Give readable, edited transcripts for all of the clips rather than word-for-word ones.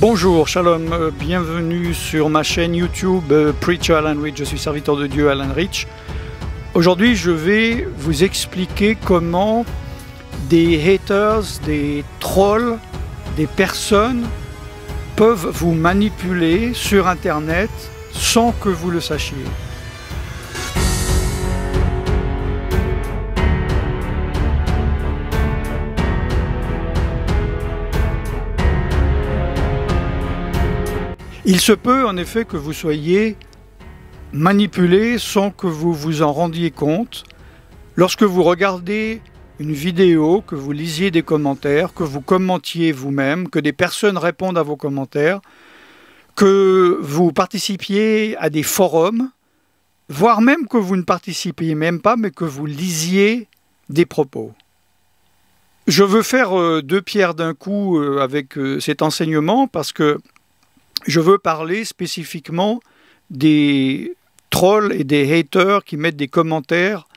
Bonjour, shalom, bienvenue sur ma chaîne YouTube Preacher Alan Rich, je suis serviteur de Dieu Alan Rich. Aujourd'hui, je vais vous expliquer comment des haters, des trolls, des personnes peuvent vous manipuler sur Internet sans que vous le sachiez. Il se peut en effet que vous soyez manipulé sans que vous vous en rendiez compte lorsque vous regardez une vidéo, que vous lisiez des commentaires, que vous commentiez vous-même, que des personnes répondent à vos commentaires, que vous participiez à des forums, voire même que vous ne participiez même pas, mais que vous lisiez des propos. Je veux faire deux pierres d'un coup avec cet enseignement parce que je veux parler spécifiquement des trolls et des haters qui mettent des commentaires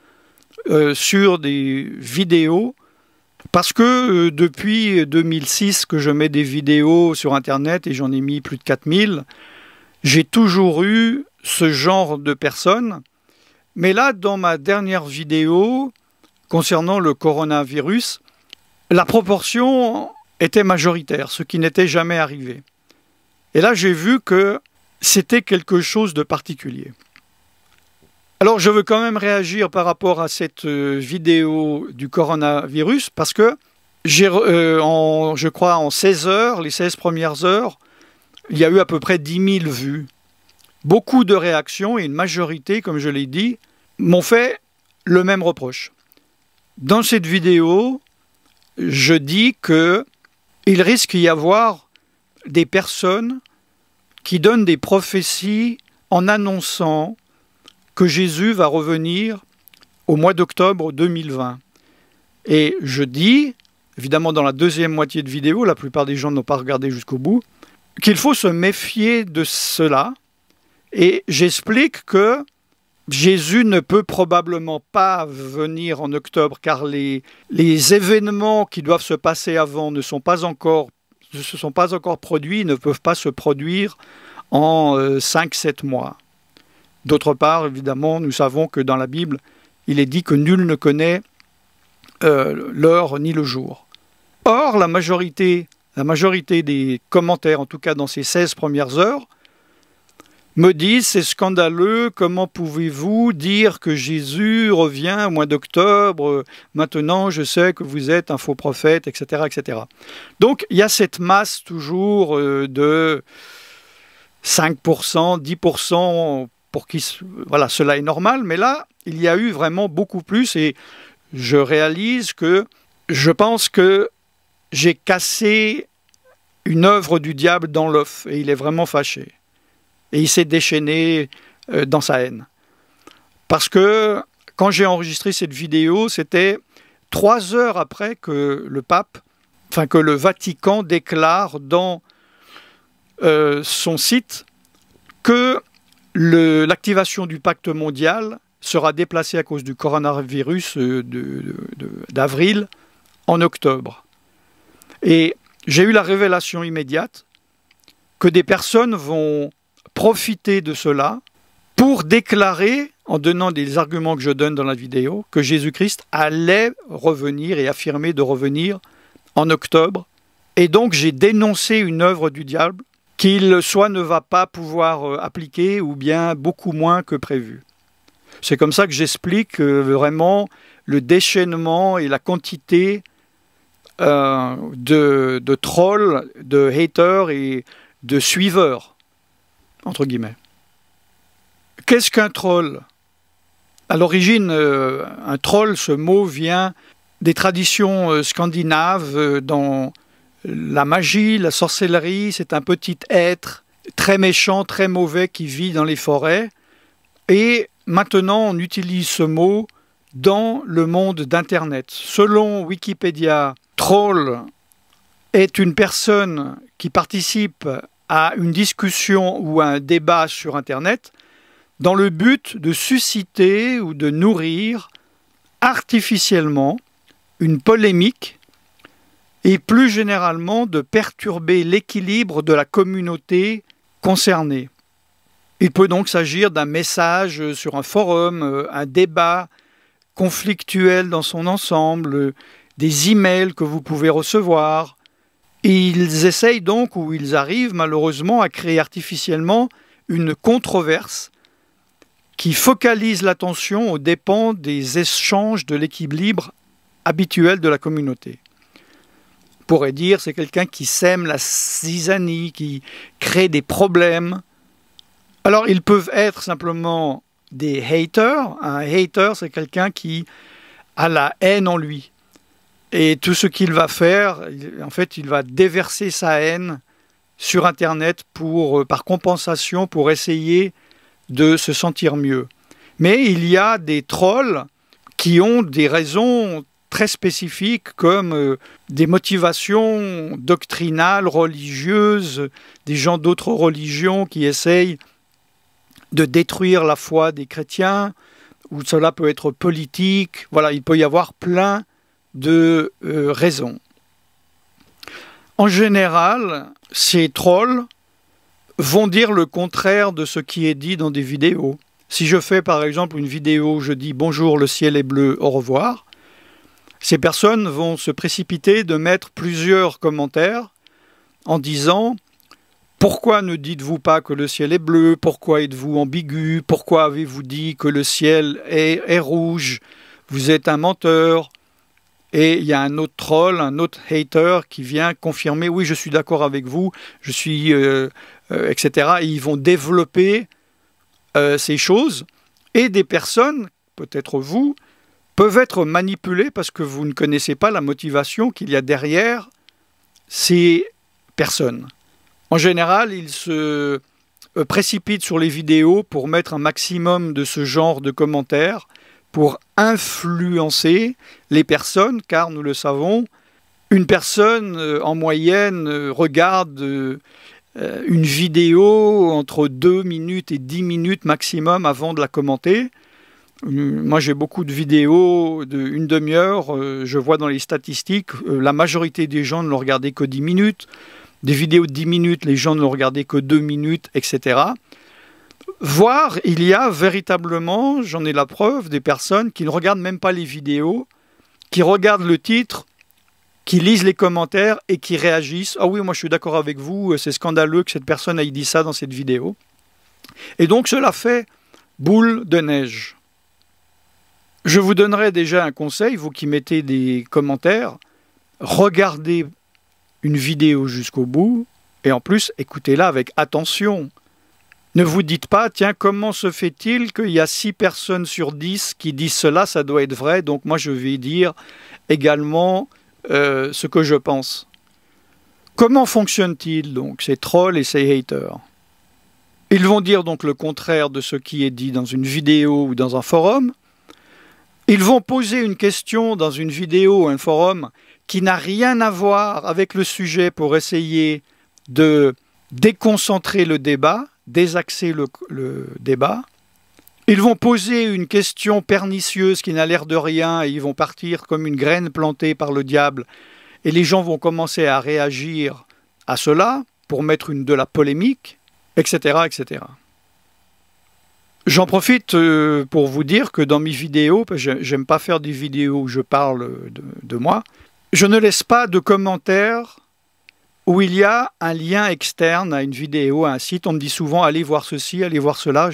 sur des vidéos parce que depuis 2006 que je mets des vidéos sur Internet et j'en ai mis plus de 4000, j'ai toujours eu ce genre de personnes. Mais là, dans ma dernière vidéo concernant le coronavirus, la proportion était majoritaire, ce qui n'était jamais arrivé. Et là, j'ai vu que c'était quelque chose de particulier. Alors, je veux quand même réagir par rapport à cette vidéo du coronavirus parce que je crois en 16 heures, les 16 premières heures, il y a eu à peu près 10 000 vues. Beaucoup de réactions et une majorité, comme je l'ai dit, m'ont fait le même reproche. Dans cette vidéo, je dis qu'il risque d'y avoir des personnes qui donnent des prophéties en annonçant que Jésus va revenir au mois d'octobre 2020. Et je dis, évidemment dans la deuxième moitié de vidéo, la plupart des gens n'ont pas regardé jusqu'au bout, qu'il faut se méfier de cela. Et j'explique que Jésus ne peut probablement pas venir en octobre car les événements qui doivent se passer avant ne se sont pas encore produits, ne peuvent pas se produire en 5-7 mois. D'autre part, évidemment, nous savons que dans la Bible, il est dit que nul ne connaît l'heure ni le jour. Or, la majorité des commentaires, en tout cas dans ces 16 premières heures, me disent « c'est scandaleux, comment pouvez-vous dire que Jésus revient au mois d'octobre, maintenant je sais que vous êtes un faux prophète, etc. etc. » Donc il y a cette masse toujours de 5%, 10% pour qui voilà, cela est normal, mais là il y a eu vraiment beaucoup plus et je réalise que je pense que j'ai cassé une œuvre du diable dans l'œuf et il est vraiment fâché. Et il s'est déchaîné dans sa haine. Parce que quand j'ai enregistré cette vidéo, c'était 3 heures après que le Vatican déclare dans son site que l'activation du pacte mondial sera déplacée à cause du coronavirus d'avril en octobre. Et j'ai eu la révélation immédiate que des personnes vont profiter de cela pour déclarer, en donnant des arguments que je donne dans la vidéo, que Jésus-Christ allait revenir et affirmer de revenir en octobre. Et donc j'ai dénoncé une œuvre du diable qu'il soit ne va pas pouvoir appliquer ou bien beaucoup moins que prévu. C'est comme ça que j'explique vraiment le déchaînement et la quantité de trolls, de haters et de suiveurs, entre guillemets. Qu'est-ce qu'un troll? À l'origine, un troll, ce mot vient des traditions scandinaves dans la magie, la sorcellerie. C'est un petit être très méchant, très mauvais qui vit dans les forêts. Et maintenant, on utilise ce mot dans le monde d'Internet. Selon Wikipédia, troll est une personne qui participe à une discussion ou à un débat sur Internet dans le but de susciter ou de nourrir artificiellement une polémique et plus généralement de perturber l'équilibre de la communauté concernée. Il peut donc s'agir d'un message sur un forum, un débat conflictuel dans son ensemble, des emails que vous pouvez recevoir. Et ils essayent donc, ou ils arrivent malheureusement, à créer artificiellement une controverse qui focalise l'attention aux dépens des échanges de l'équilibre habituel de la communauté. On pourrait dire c'est quelqu'un qui sème la zizanie, qui crée des problèmes. Alors ils peuvent être simplement des haters. Un hater, c'est quelqu'un qui a la haine en lui. Et tout ce qu'il va faire, en fait, il va déverser sa haine sur Internet par compensation, pour essayer de se sentir mieux. Mais il y a des trolls qui ont des raisons très spécifiques, comme des motivations doctrinales, religieuses, des gens d'autres religions qui essayent de détruire la foi des chrétiens, ou cela peut être politique. Voilà, il peut y avoir plein de raisons. En général, ces trolls vont dire le contraire de ce qui est dit dans des vidéos. Si je fais par exemple une vidéo où je dis « Bonjour, le ciel est bleu, au revoir », ces personnes vont se précipiter de mettre plusieurs commentaires en disant « Pourquoi ne dites-vous pas que le ciel est bleu? Pourquoi êtes-vous ambigu? Pourquoi avez-vous dit que le ciel est rouge? Vous êtes un menteur ». Et il y a un autre troll, un autre hater qui vient confirmer « Oui, je suis d'accord avec vous, je suis... etc. » Et ils vont développer ces choses. Et des personnes, peut-être vous, peuvent être manipulées parce que vous ne connaissez pas la motivation qu'il y a derrière ces personnes. En général, ils se précipitent sur les vidéos pour mettre un maximum de ce genre de commentaires, pour influencer les personnes, car nous le savons, une personne en moyenne regarde une vidéo entre 2 minutes et 10 minutes maximum avant de la commenter. Moi j'ai beaucoup de vidéos d'une demi-heure, je vois dans les statistiques, la majorité des gens ne l'ont regardé que 10 minutes, des vidéos de 10 minutes, les gens ne l'ont regardé que 2 minutes, etc. Voire, il y a véritablement, j'en ai la preuve, des personnes qui ne regardent même pas les vidéos, qui regardent le titre, qui lisent les commentaires et qui réagissent. « Ah oui, moi je suis d'accord avec vous, c'est scandaleux que cette personne ait dit ça dans cette vidéo. » Et donc cela fait boule de neige. Je vous donnerai déjà un conseil, vous qui mettez des commentaires, regardez une vidéo jusqu'au bout et en plus écoutez-la avec attention. Ne vous dites pas, tiens, comment se fait-il qu'il y a 6 personnes sur 10 qui disent cela, ça doit être vrai, donc moi je vais dire également ce que je pense. Comment fonctionnent-ils donc, ces trolls et ces haters? Ils vont dire donc le contraire de ce qui est dit dans une vidéo ou dans un forum. Ils vont poser une question dans une vidéo ou un forum qui n'a rien à voir avec le sujet pour essayer de déconcentrer le débat, désaxer le débat. Ils vont poser une question pernicieuse qui n'a l'air de rien et ils vont partir comme une graine plantée par le diable. Et les gens vont commencer à réagir à cela pour mettre de la polémique, etc., etc. J'en profite pour vous dire que dans mes vidéos, parce que j'aime pas faire des vidéos où je parle de moi, je ne laisse pas de commentaires où il y a un lien externe à une vidéo, à un site. On me dit souvent, allez voir ceci, allez voir cela.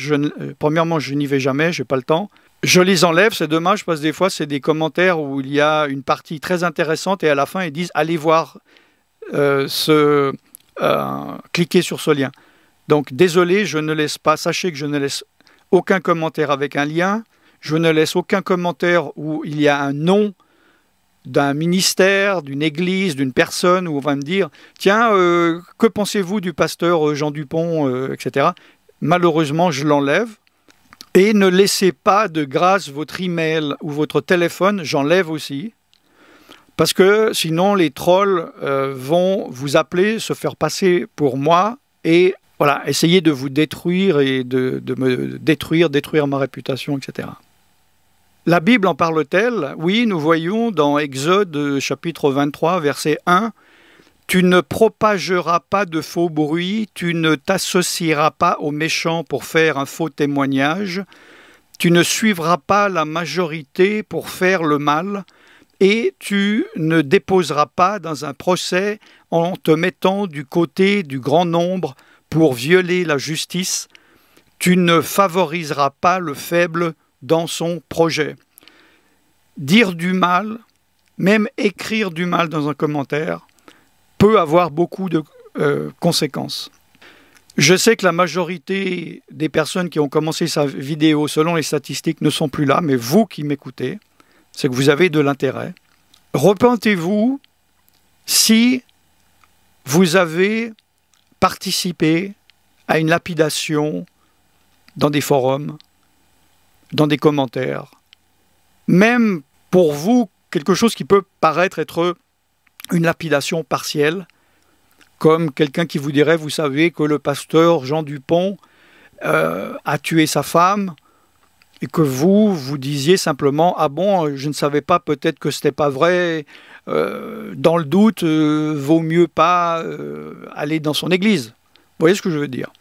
Premièrement, je n'y vais jamais, je n'ai pas le temps. Je les enlève, c'est dommage, parce que des fois, c'est des commentaires où il y a une partie très intéressante et à la fin, ils disent, allez voir, cliquez sur ce lien. Donc, désolé, je ne laisse pas, sachez que je ne laisse aucun commentaire avec un lien. Je ne laisse aucun commentaire où il y a un nom d'un ministère, d'une église, d'une personne, où on va me dire « Tiens, que pensez-vous du pasteur Jean Dupont etc. » Malheureusement, je l'enlève. Et ne laissez pas de grâce votre email ou votre téléphone, j'enlève aussi. Parce que sinon, les trolls vont vous appeler, se faire passer pour moi et voilà, essayer de vous détruire et de me détruire ma réputation, etc. La Bible en parle-t-elle? Oui, nous voyons dans Exode chapitre 23, verset 1, « Tu ne propageras pas de faux bruits, tu ne t'associeras pas aux méchants pour faire un faux témoignage, tu ne suivras pas la majorité pour faire le mal, et tu ne déposeras pas dans un procès en te mettant du côté du grand nombre pour violer la justice, tu ne favoriseras pas le faible dans son projet. » Dire du mal, même écrire du mal dans un commentaire, peut avoir beaucoup de conséquences. Je sais que la majorité des personnes qui ont commencé sa vidéo, selon les statistiques, ne sont plus là, mais vous qui m'écoutez, c'est que vous avez de l'intérêt. Repentez-vous si vous avez participé à une lapidation dans des forums, dans des commentaires. Même pour vous, quelque chose qui peut paraître être une lapidation partielle, comme quelqu'un qui vous dirait, vous savez que le pasteur Jean Dupont a tué sa femme, et que vous disiez simplement, ah bon, je ne savais pas, peut-être que c'était pas vrai, dans le doute, vaut mieux pas aller dans son église. Vous voyez ce que je veux dire?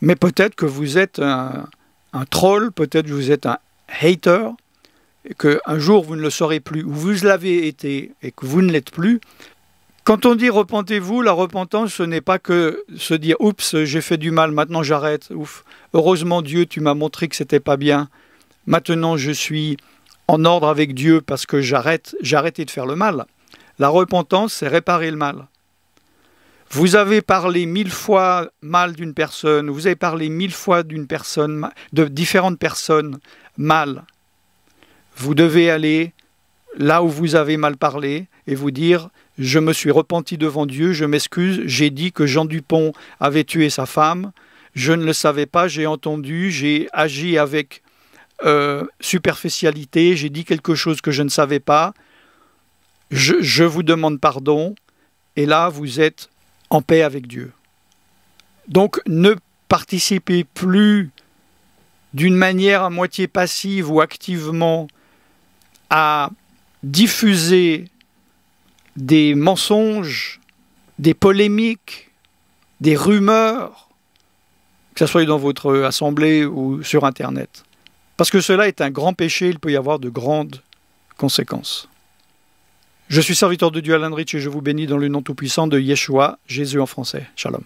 Mais peut-être que vous êtes un troll, peut-être que vous êtes un hater, et qu'un jour vous ne le serez plus, ou vous l'avez été et que vous ne l'êtes plus. Quand on dit repentez-vous, la repentance, ce n'est pas que se dire « Oups, j'ai fait du mal, maintenant j'arrête. Ouf, heureusement Dieu, tu m'as montré que c'était pas bien. Maintenant je suis en ordre avec Dieu parce que j'ai arrêté de faire le mal. » La repentance, c'est réparer le mal. Vous avez parlé 1000 fois mal d'une personne, vous avez parlé 1000 fois de différentes personnes mal. Vous devez aller là où vous avez mal parlé et vous dire « Je me suis repenti devant Dieu, je m'excuse, j'ai dit que Jean Dupont avait tué sa femme, je ne le savais pas, j'ai entendu, j'ai agi avec superficialité, j'ai dit quelque chose que je ne savais pas, je vous demande pardon, et là vous êtes en paix avec Dieu. » Donc ne participez plus d'une manière à moitié passive ou activement à diffuser des mensonges, des polémiques, des rumeurs, que ce soit dans votre assemblée ou sur Internet. Parce que cela est un grand péché, il peut y avoir de grandes conséquences. Je suis serviteur de Dieu Alan Rich et je vous bénis dans le nom tout-puissant de Yeshua, Jésus en français. Shalom.